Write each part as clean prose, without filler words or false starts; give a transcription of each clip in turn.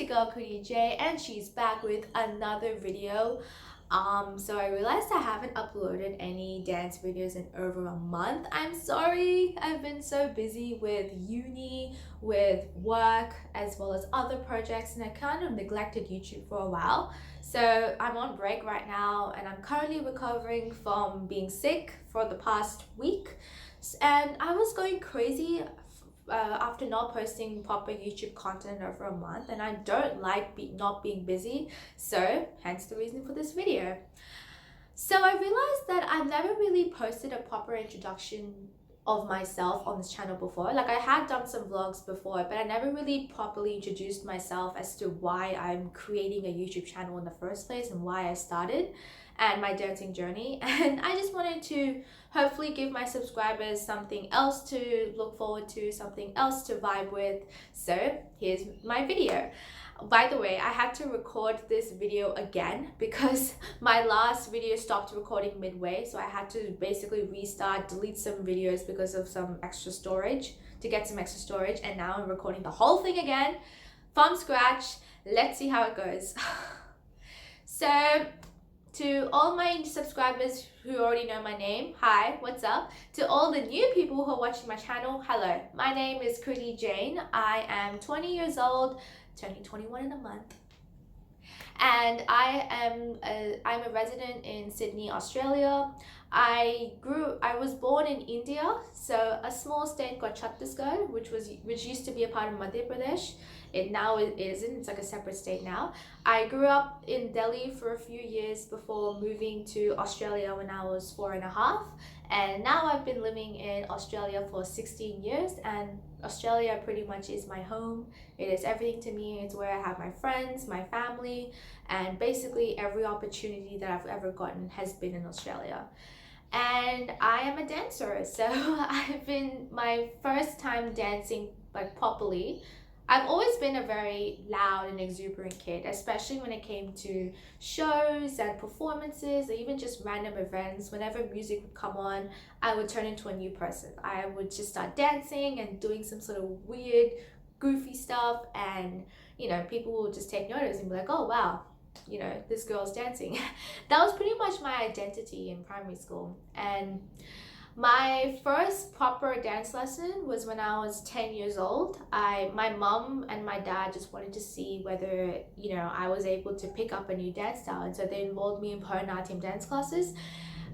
your girl Kriti Jain, and she's back with another video. So I realized I haven't uploaded any dance videos in over a month. I'm sorry, I've been so busy with uni, with work, as well as other projects, and I kind of neglected YouTube for a while. So I'm on break right now, and I'm currently recovering from being sick for the past week. And I was going crazy after not posting proper YouTube content over a month, and I don't like not being busy, so hence the reason for this video. So I realized that I've never really posted a proper introduction of myself on this channel before. Like, I had done some vlogs before, but I never really properly introduced myself as to why I'm creating a YouTube channel in the first place and why I started and my dancing journey. And I just wanted to hopefully give my subscribers something else to look forward to, something else to vibe with. So here's my video. By the way, I had to record this video again because my last video stopped recording midway, so I had to basically restart, delete some videos because of some extra storage, to get some extra storage, and now I'm recording the whole thing again from scratch. Let's see how it goes. So to all my subscribers who already know my name, hi, what's up? To all the new people who are watching my channel, hello. My name is Kriti Jain. I am 20 years old, turning 21 in a month. And I'm a resident in Sydney, Australia. I was born in India, so a small state called Chhattisgarh, which used to be a part of Madhya Pradesh. It isn't. It's like a separate state now. I grew up in Delhi for a few years before moving to Australia when I was 4.5, and now I've been living in Australia for 16 years, and Australia pretty much is my home. It is everything to me. It's where I have my friends, my family, and basically every opportunity that I've ever gotten has been in Australia. And I am a dancer, so my first time dancing like properly. I've always been a very loud and exuberant kid, especially when it came to shows and performances or even just random events. Whenever music would come on, I would turn into a new person. I would just start dancing and doing some sort of weird, goofy stuff, and people would just take notice and be like, oh wow, this girl's dancing. That was pretty much my identity in primary school. And my first proper dance lesson was when I was 10 years old. My mom and my dad just wanted to see whether, I was able to pick up a new dance style. And so they enrolled me in Bharatanatyam dance classes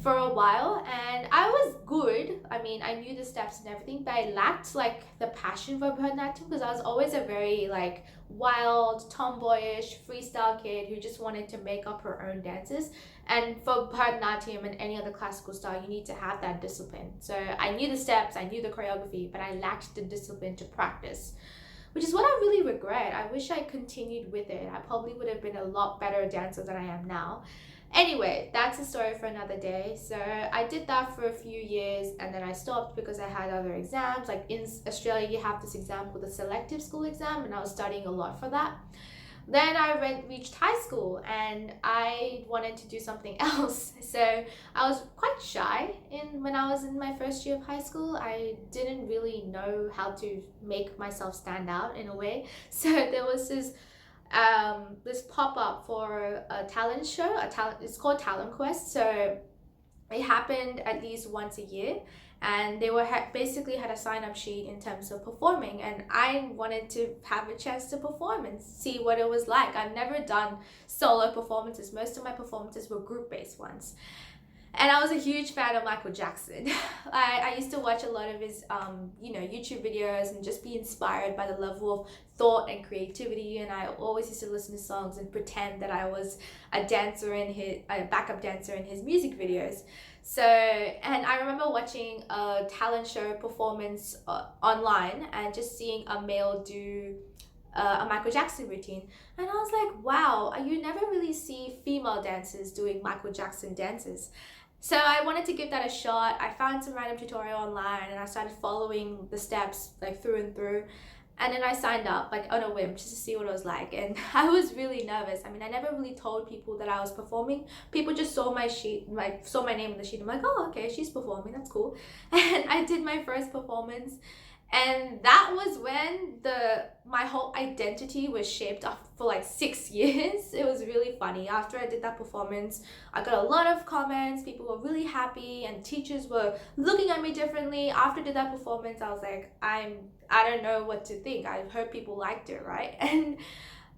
for a while, and I was good. I mean, I knew the steps and everything, but I lacked like the passion for Bharatanatyam because I was always a very like wild, tomboyish, freestyle kid who just wanted to make up her own dances. And for Bharatanatyam and any other classical style, you need to have that discipline. So I knew the steps, I knew the choreography, but I lacked the discipline to practice, which is what I really regret. I wish I continued with it. I probably would have been a lot better dancer than I am now. Anyway, that's a story for another day. So I did that for a few years, and then I stopped because I had other exams. Like in Australia, you have this exam called the selective school exam, and I was studying a lot for that. Then I reached high school and I wanted to do something else. So I was quite shy when I was in my first year of high school. I didn't really know how to make myself stand out in a way. So there was this pop-up for a talent show. It's called Talent Quest. So it happened at least once a year, and they basically had a sign-up sheet in terms of performing, and I wanted to have a chance to perform and see what it was like. I've never done solo performances. Most of my performances were group-based ones. And I was a huge fan of Michael Jackson. I used to watch a lot of his, YouTube videos and just be inspired by the level of thought and creativity. And I always used to listen to songs and pretend that I was a backup dancer in his music videos. So, and I remember watching a talent show performance online and just seeing a male do a Michael Jackson routine, and I was like, wow, you never really see female dancers doing Michael Jackson dances. So I wanted to give that a shot. I found some random tutorial online and I started following the steps like through and through, and then I signed up like on a whim just to see what it was like. And I was really nervous. I mean, I never really told people that I was performing. People just saw my sheet, saw my name on the sheet. I'm like, oh, okay, she's performing, that's cool. And I did my first performance, And that was when my whole identity was shaped up for like 6 years. It was really funny. After I did that performance, I got a lot of comments. People were really happy, and teachers were looking at me differently. After I did that performance, I was like, I don't know what to think. I heard people liked it, right? And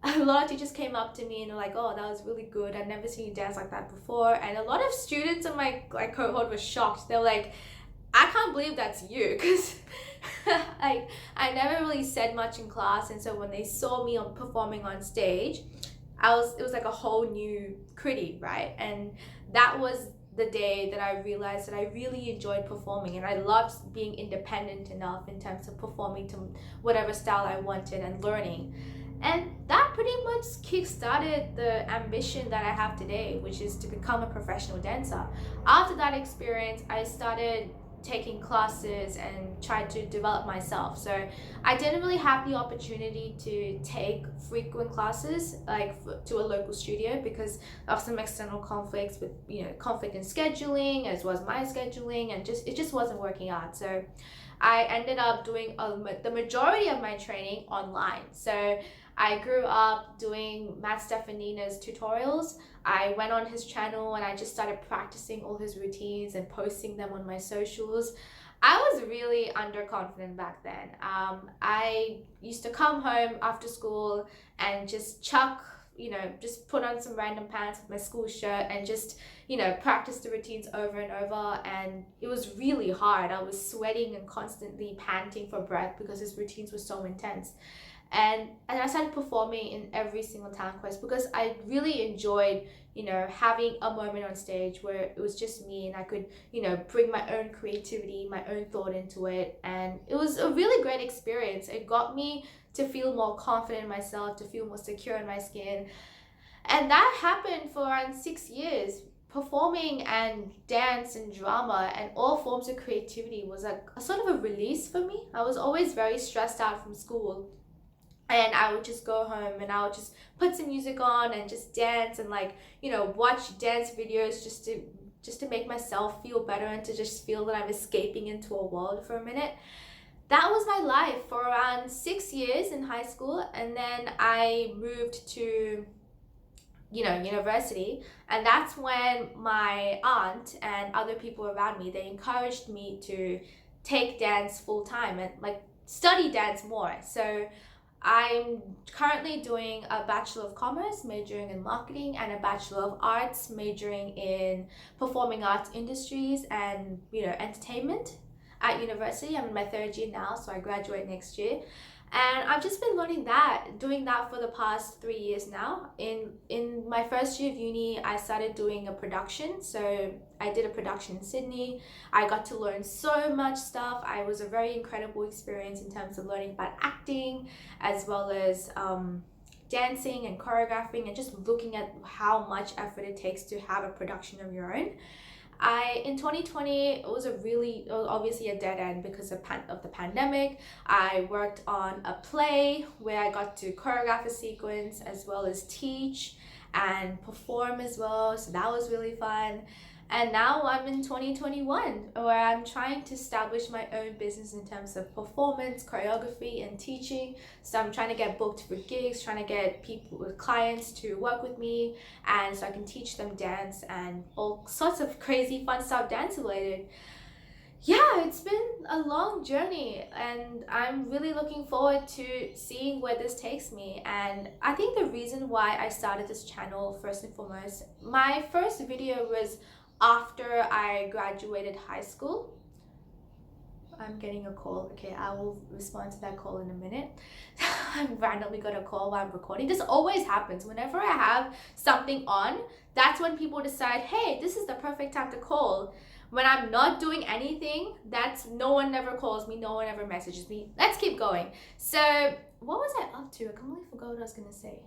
a lot of teachers came up to me and were like, "Oh, that was really good. I've never seen you dance like that before." And a lot of students in my cohort were shocked. They were like, "I can't believe that's you," because I never really said much in class, and so when they saw me performing on stage, it was like a whole new Kriti, right? And that was the day that I realized that I really enjoyed performing, and I loved being independent enough in terms of performing to whatever style I wanted and learning. And that pretty much kick-started the ambition that I have today, which is to become a professional dancer. After that experience, I started taking classes and tried to develop myself. So I didn't really have the opportunity to take frequent classes to a local studio because of some external conflicts with conflict in scheduling as well as my scheduling, and it just wasn't working out. So I ended up doing the majority of my training online. So I grew up doing Matt Stefanina's tutorials. I went on his channel and I just started practicing all his routines and posting them on my socials. I was really underconfident back then. I used to come home after school and just just put on some random pants with my school shirt and just, practice the routines over and over. And it was really hard. I was sweating and constantly panting for breath because his routines were so intense. And I started performing in every single talent quest because I really enjoyed, having a moment on stage where it was just me and I could, bring my own creativity, my own thought into it. And it was a really great experience. It got me to feel more confident in myself, to feel more secure in my skin. And that happened for around 6 years. Performing and dance and drama and all forms of creativity was like a sort of a release for me. I was always very stressed out from school. And I would just go home and I would just put some music on and just dance and watch dance videos just to make myself feel better and to just feel that I'm escaping into a world for a minute. That was my life for around 6 years in high school, and then I moved to university, and that's when my aunt and other people around me, they encouraged me to take dance full time and study dance more. So I'm currently doing a Bachelor of Commerce majoring in marketing and a Bachelor of Arts majoring in performing arts industries and entertainment at university. I'm in my third year now, so I graduate next year. And I've just been doing that for the past 3 years now. In my first year of uni, I started doing a production. So I did a production in Sydney. I got to learn so much stuff. It was a very incredible experience in terms of learning about acting, as well as dancing and choreographing, and just looking at how much effort it takes to have a production of your own. In 2020, it was obviously a dead end because of the pandemic. I worked on a play where I got to choreograph a sequence as well as teach and perform as well. So that was really fun. And now I'm in 2021 where I'm trying to establish my own business in terms of performance, choreography, and teaching. So I'm trying to get booked for gigs, trying to get clients to work with me, and so I can teach them dance and all sorts of crazy fun stuff dance related. Yeah, it's been a long journey, and I'm really looking forward to seeing where this takes me. And I think the reason why I started this channel, first and foremost, my first video was after I graduated high school. I'm getting a call. Okay, I will respond to that call in a minute. I randomly got a call while I'm recording. This always happens. Whenever I have something on, that's when people decide, hey, this is the perfect time to call. When I'm not doing anything, no one ever calls me, no one ever messages me. Let's keep going. So what was I up to? I completely forgot what I was gonna say.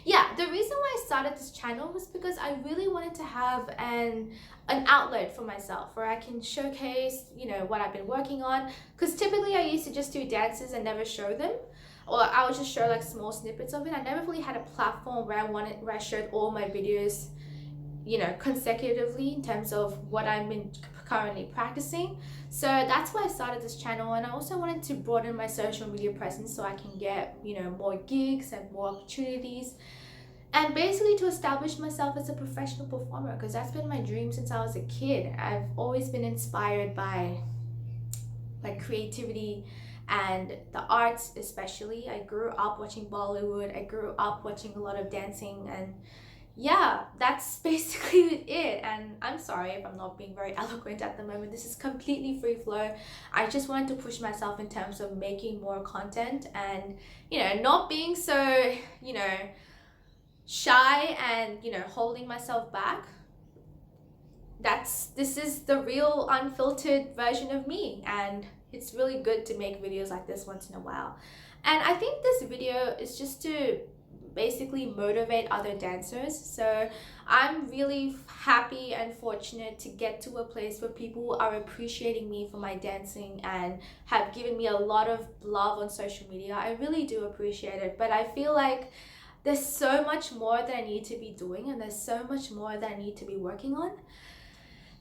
Yeah, the reason why I started this channel was because I really wanted to have an outlet for myself where I can showcase, what I've been working on. Because typically I used to just do dances and never show them, or I would just show small snippets of it. I never really had a platform where I showed all my videos, consecutively in terms of what I've been currently practicing. So that's why I started this channel, and I also wanted to broaden my social media presence so I can get, more gigs and more opportunities, and basically to establish myself as a professional performer, because that's been my dream since I was a kid. I've always been inspired by creativity and the arts. Especially, I grew up watching Bollywood, I grew up watching a lot of dancing, and yeah, that's basically it. And I'm sorry if I'm not being very eloquent at the moment. This is completely free flow. I just wanted to push myself in terms of making more content, and not being so shy and holding myself back. This is the real unfiltered version of me, and it's really good to make videos like this once in a while. And I think this video is just to basically motivate other dancers. So I'm really happy and fortunate to get to a place where people are appreciating me for my dancing and have given me a lot of love on social media. I really do appreciate it, but I feel like there's so much more that I need to be doing, and there's so much more that I need to be working on.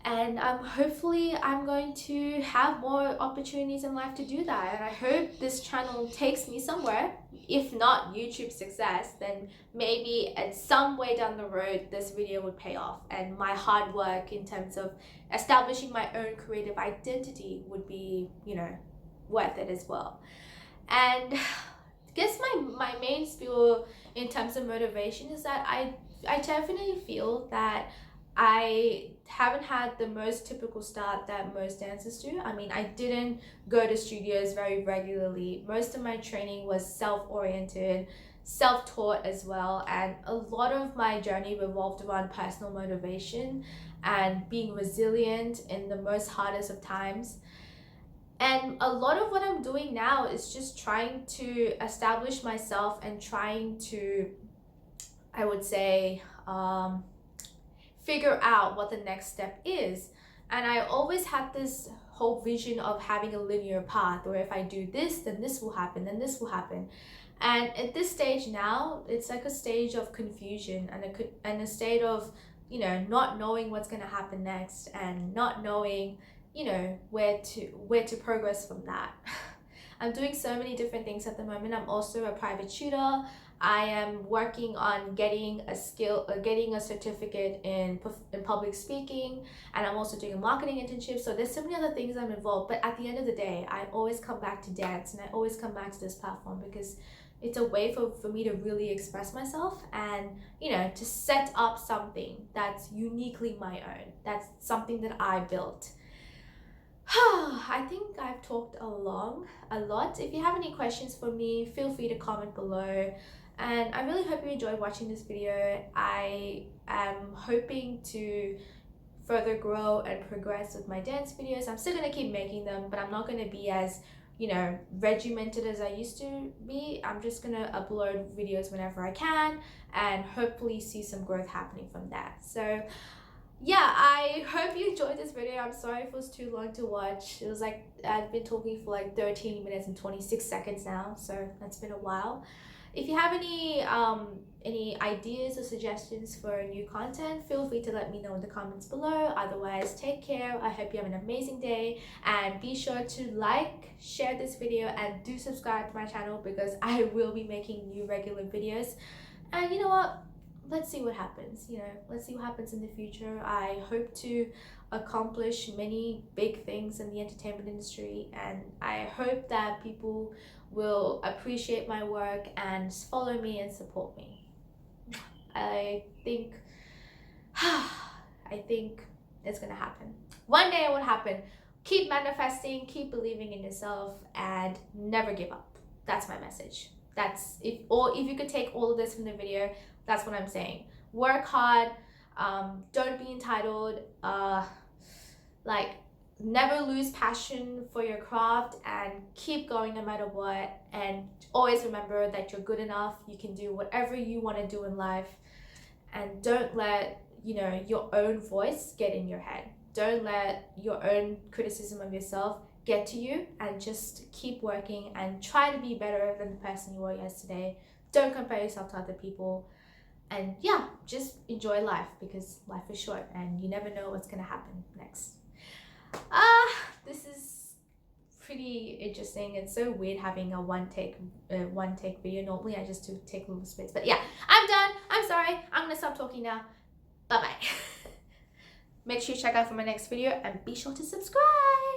And hopefully I'm going to have more opportunities in life to do that, and I hope this channel takes me somewhere. If not YouTube success, then maybe at some way down the road this video would pay off, and my hard work in terms of establishing my own creative identity would be worth it as well. And I guess my main spiel in terms of motivation is that I definitely feel that I haven't had the most typical start that most dancers do. I mean, I didn't go to studios very regularly. Most of my training was self-oriented, self-taught as well, and a lot of my journey revolved around personal motivation and being resilient in the most hardest of times. And a lot of what I'm doing now is just trying to establish myself and trying to, I would say, figure out what the next step is. And I always had this whole vision of having a linear path, where if I do this, then this will happen, then this will happen. And at this stage now, it's like a stage of confusion and a state of not knowing what's going to happen next, and not knowing where to progress from that. I'm doing so many different things at the moment. I'm also a private tutor. I am working on getting a certificate in public speaking, and I'm also doing a marketing internship. So there's so many other things I'm involved, but at the end of the day, I always come back to dance, and I always come back to this platform because it's a way for me to really express myself, and to set up something that's uniquely my own. That's something that I built. I think I've talked a lot. If you have any questions for me, feel free to comment below. And I really hope you enjoyed watching this video. I am hoping to further grow and progress with my dance videos. I'm still going to keep making them, but I'm not going to be as regimented as I used to be. I'm just going to upload videos whenever I can, and hopefully see some growth happening from that. So yeah, I hope you enjoyed this video. I'm sorry if it was too long to watch. It was like I've been talking for like 13 minutes and 26 seconds now, so that's been a while. If you have any ideas or suggestions for new content, feel free to let me know in the comments below. Otherwise, take care. I hope you have an amazing day, and be sure to like, share this video, and do subscribe to my channel, because I will be making new regular videos. And you know what? Let's see what happens. Let's see what happens in the future. I hope to accomplish many big things in the entertainment industry, and I hope that people will appreciate my work and follow me and support me. I think it's gonna happen. One day it will happen. Keep manifesting, keep believing in yourself, and never give up. That's my message. If you could take all of this from the video, that's what I'm saying. Work hard, don't be entitled, never lose passion for your craft, and keep going no matter what. And always remember that you're good enough. You can do whatever you want to do in life, and don't let your own voice get in your head. Don't let your own criticism of yourself get to you, and just keep working and try to be better than the person you were yesterday. Don't compare yourself to other people, and just enjoy life, because life is short and you never know what's gonna happen next. This is pretty interesting. It's so weird having a one take video. Normally I just do take little spits, but yeah, I'm done. I'm sorry. I'm gonna stop talking now. Bye bye. Make sure you check out for my next video and be sure to subscribe.